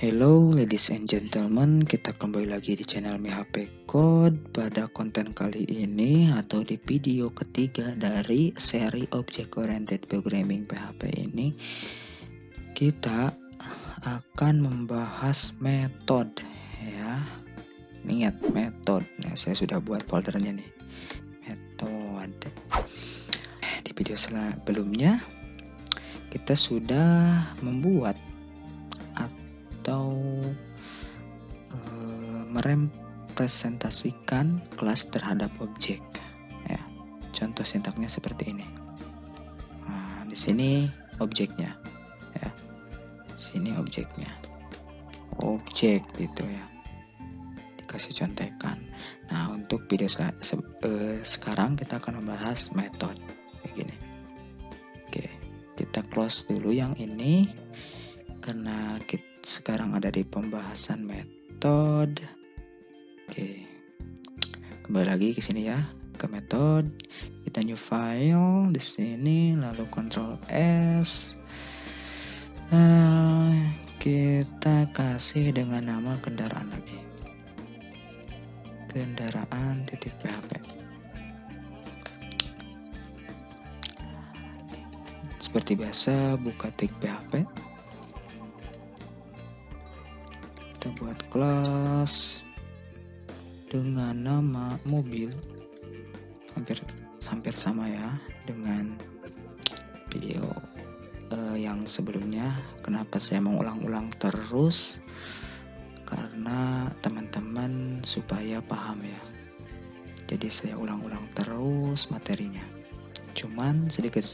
Hello ladies and gentlemen, kita kembali lagi di channel MiHP Code. Pada konten kali ini atau di video ketiga dari seri Object Oriented Programming PHP ini, kita akan membahas metode ya. Ingat metode. Nah, saya sudah buat foldernya nih. Metode. Di video sebelumnya kita sudah membuat atau merepresentasikan kelas terhadap objek ya. Contoh sintaknya seperti ini. Nah, di sini objeknya ya. Sini objeknya. Objek gitu ya. Dikasih contekan. Nah, untuk video sekarang kita akan membahas metode begini. Oke, kita close dulu yang ini karena kita sekarang ada di pembahasan metode. Oke, kembali lagi ke sini ya, ke metode. Kita new file di sini, lalu Ctrl S. Kita kasih dengan nama kendaraan lagi. Kendaraan titik PHP. Seperti biasa, buka titik PHP. Kita buat kelas dengan nama mobil, hampir sama ya dengan video yang sebelumnya. Kenapa saya mengulang-ulang terus? Karena teman-teman supaya paham ya. Jadi saya ulang-ulang terus materinya. Cuman sedikit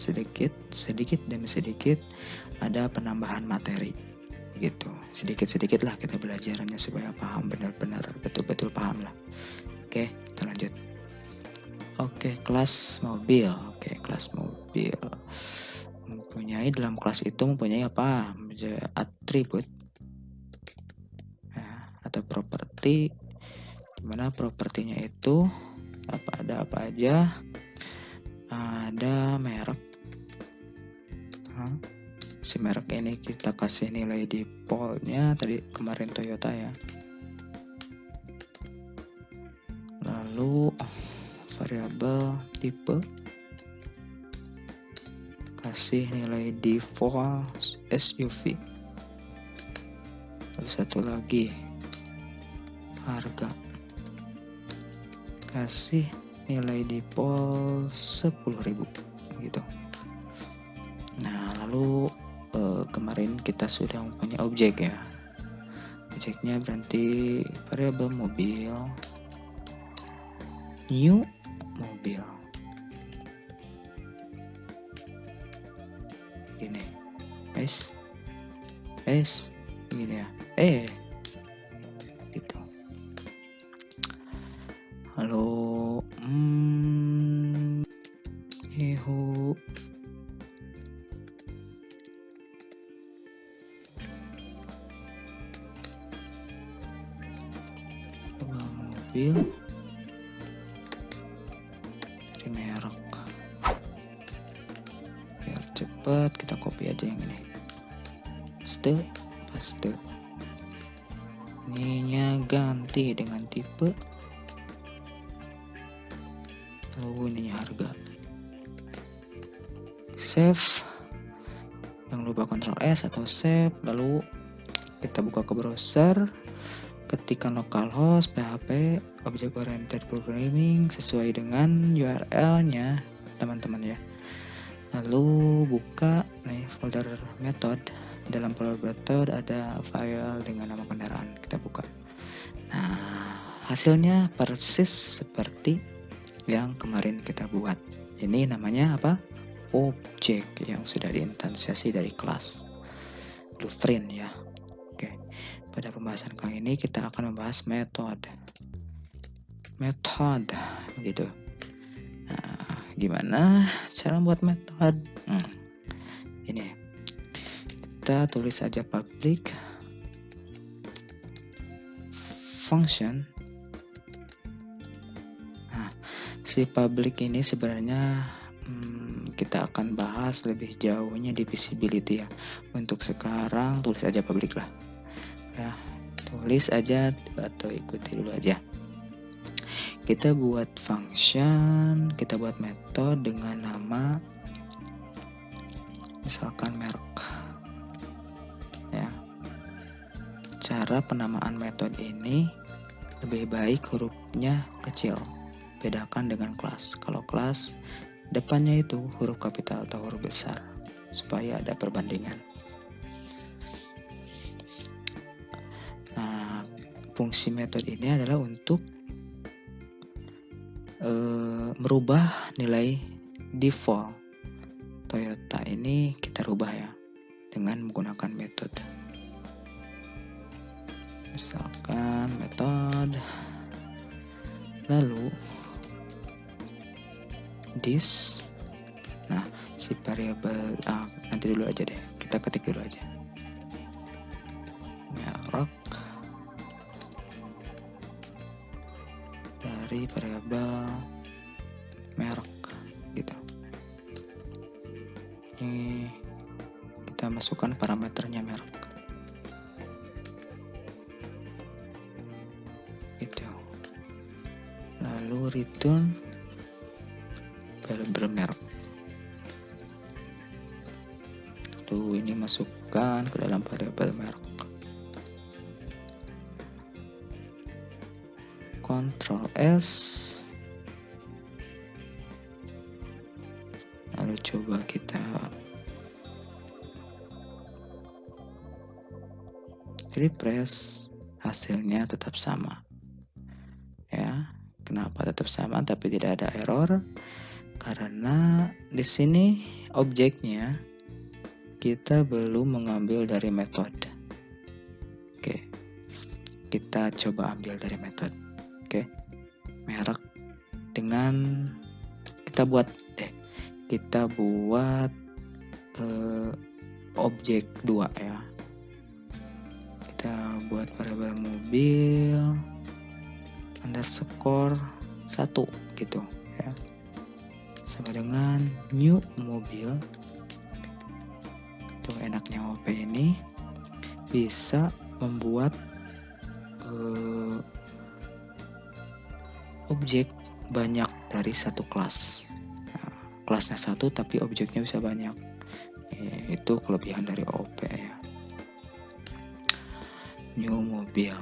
demi sedikit ada penambahan materi. Gitu, sedikit lah kita belajarnya supaya paham, benar-benar betul-betul paham lah. Oke, kita lanjut. Oke, kelas mobil. Oke, kelas mobil dalam kelas itu mempunyai apa? Atribut ya, atau properti, dimana propertinya itu ada apa aja? Ada merek. Si merek ini kita kasih nilai defaultnya tadi kemarin Toyota ya. Lalu variabel tipe kasih nilai default SUV. Lalu satu lagi harga, kasih nilai default 10.000 gitu. Nah, lalu kemarin kita sudah mempunyai objek ya. Objeknya berarti variabel mobil, new mobil. Gini, S, gini ya. Gitu. Halo, mobil dari merek. Biar cepet kita copy aja yang ini. Paste. Ininya ganti dengan tipe. Lalu ini harga. Save. Jangan lupa Ctrl S atau save. Lalu kita buka ke browser. Ketikkan localhost PHP Object Oriented Programming sesuai dengan URL-nya teman-teman ya. Lalu buka nih folder method. Dalam folder method ada file dengan nama kendaraan. Kita buka. Nah, hasilnya persis seperti yang kemarin kita buat. Ini namanya apa? Objek yang sudah diinstansiasi dari kelas Blueprint ya. Oke. Pada pembahasan kali ini kita akan membahas metode begitu. Nah, gimana cara membuat metode? Ini kita tulis saja public function. Nah, si public ini sebenarnya kita akan bahas lebih jauhnya di visibility ya. Untuk sekarang tulis aja public lah. ya, tulis aja atau ikuti dulu aja. Kita buat function, kita buat metode dengan nama misalkan merek ya. Cara penamaan metode ini lebih baik hurufnya kecil, bedakan dengan kelas. Kalau kelas depannya itu huruf kapital atau huruf besar supaya ada perbandingan. Nah, fungsi metode ini adalah untuk merubah nilai default Toyota ini, kita rubah ya dengan menggunakan metode. Misalkan metode, lalu this. Nah, si variabel nanti dulu aja deh, kita ketik dulu aja merek dari variabel merek gitu. Ini kita masukkan parameternya merek gitu. Lalu return variabel merek. Tuh, ini masukkan ke dalam variabel merek. Ctrl S. Lalu coba kita refresh, hasilnya tetap sama. Ya, kenapa tetap sama tapi tidak ada error? Karena di sini objeknya kita belum mengambil dari metode. Oke, kita coba ambil dari metode. Oke, merek dengan kita buat objek 2 ya. Kita buat variabel mobil underscore 1 gitu ya, sama dengan new mobil. Tuh, enaknya OP ini bisa membuat objek banyak dari satu kelas. Nah, kelasnya satu tapi objeknya bisa banyak. Itu kelebihan dari OP ya. New mobil.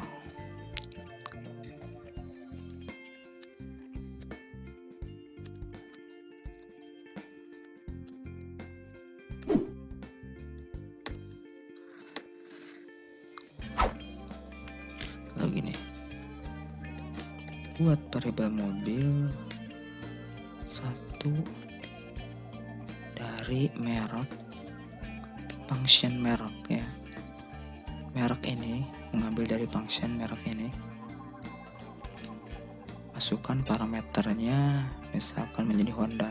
Lalu gini, buat variabel mobil satu dari merek function merek ya. Merek ini mengambil dari function merek ini, masukkan parameternya misalkan menjadi Honda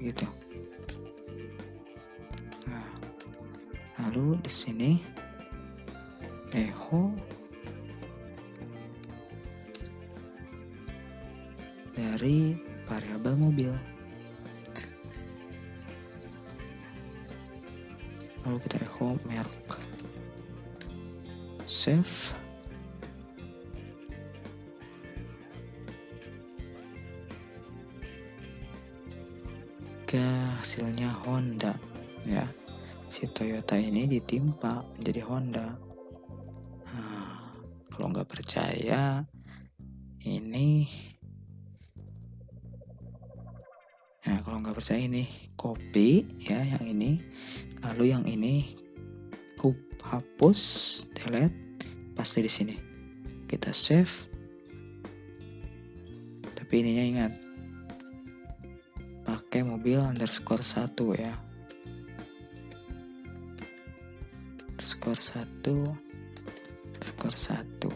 gitu. Nah, lalu di sini echo dari variabel mobil. Lalu kita echo merek. Save. Ke hasilnya Honda ya. Si Toyota ini ditimpa jadi Honda. Nah, kalau nggak percaya ini, ini copy ya yang ini, lalu yang ini hapus, delete, pasti di sini. Kita save. Tapi ininya ingat, pakai mobil underscore 1 ya. Underscore 1.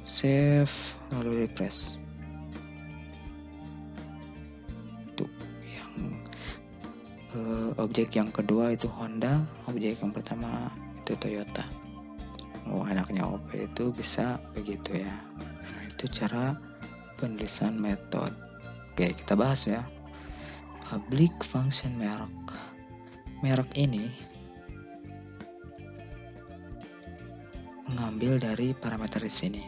Save, lalu refresh. Tuh, yang objek yang kedua itu Honda, objek yang pertama itu Toyota. Oh, enaknya OP itu bisa begitu ya. Nah, itu cara penulisan metode. Oke, kita bahas ya. Public function merek. Merek ini mengambil dari parameter di sini,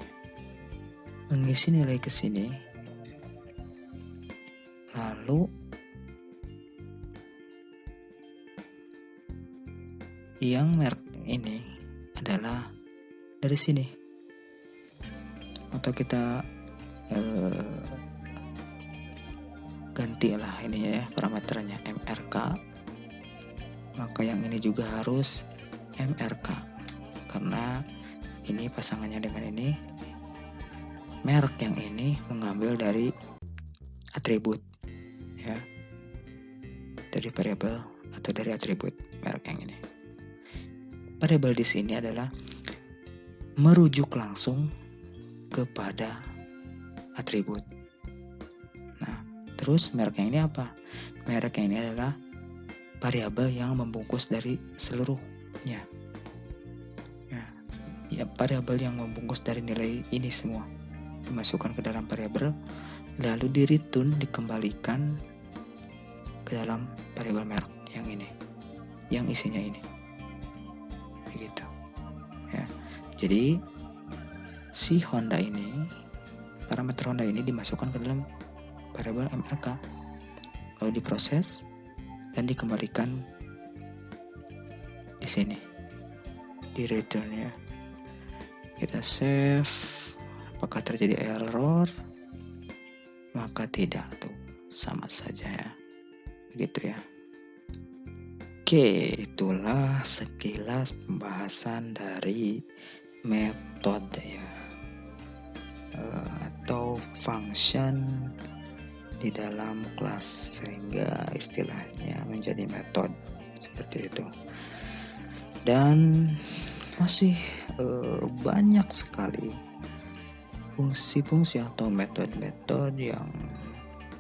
mengisi nilai ke sini, lalu yang merek ini adalah dari sini, atau kita gantilah ini ya parameternya MRK, maka yang ini juga harus MRK karena ini pasangannya dengan ini. Merek yang ini mengambil dari atribut ya, dari variabel atau dari atribut merek yang ini. Variabel di sini adalah merujuk langsung kepada atribut. Nah, terus merek yang ini apa? Merek yang ini adalah variabel yang membungkus dari seluruhnya. Ya, variabel yang membungkus dari nilai ini semua dimasukkan ke dalam variabel, lalu di return dikembalikan ke dalam variabel merek yang ini, yang isinya ini, begitu ya. Jadi si Honda ini, parameter Honda ini dimasukkan ke dalam variabel MRK, lalu diproses dan dikembalikan di sini di return ya. Kita save, apakah terjadi error? Maka tidak, tuh sama saja ya, begitu ya. Oke, itulah sekilas pembahasan dari metode ya, atau function di dalam kelas, sehingga istilahnya menjadi metode seperti itu. Dan masih banyak sekali fungsi-fungsi atau metode-metode yang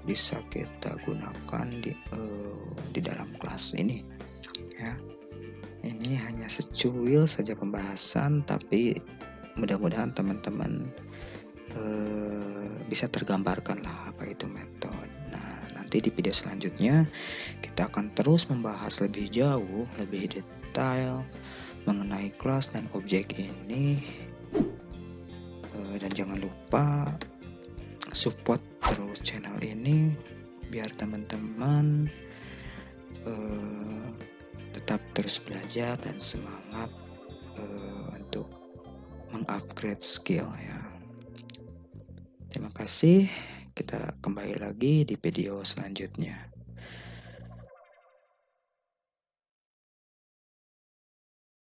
bisa kita gunakan di dalam kelas ini ya. Ini hanya secuil saja pembahasan, tapi mudah-mudahan teman-teman bisa tergambarkan lah apa itu metode. Nah, nanti di video selanjutnya kita akan terus membahas lebih jauh, lebih detail mengenai kelas dan objek ini. Dan jangan lupa support terus channel ini biar teman-teman tetap terus belajar dan semangat untuk mengupgrade skill ya. Terima kasih, kita kembali lagi di video selanjutnya.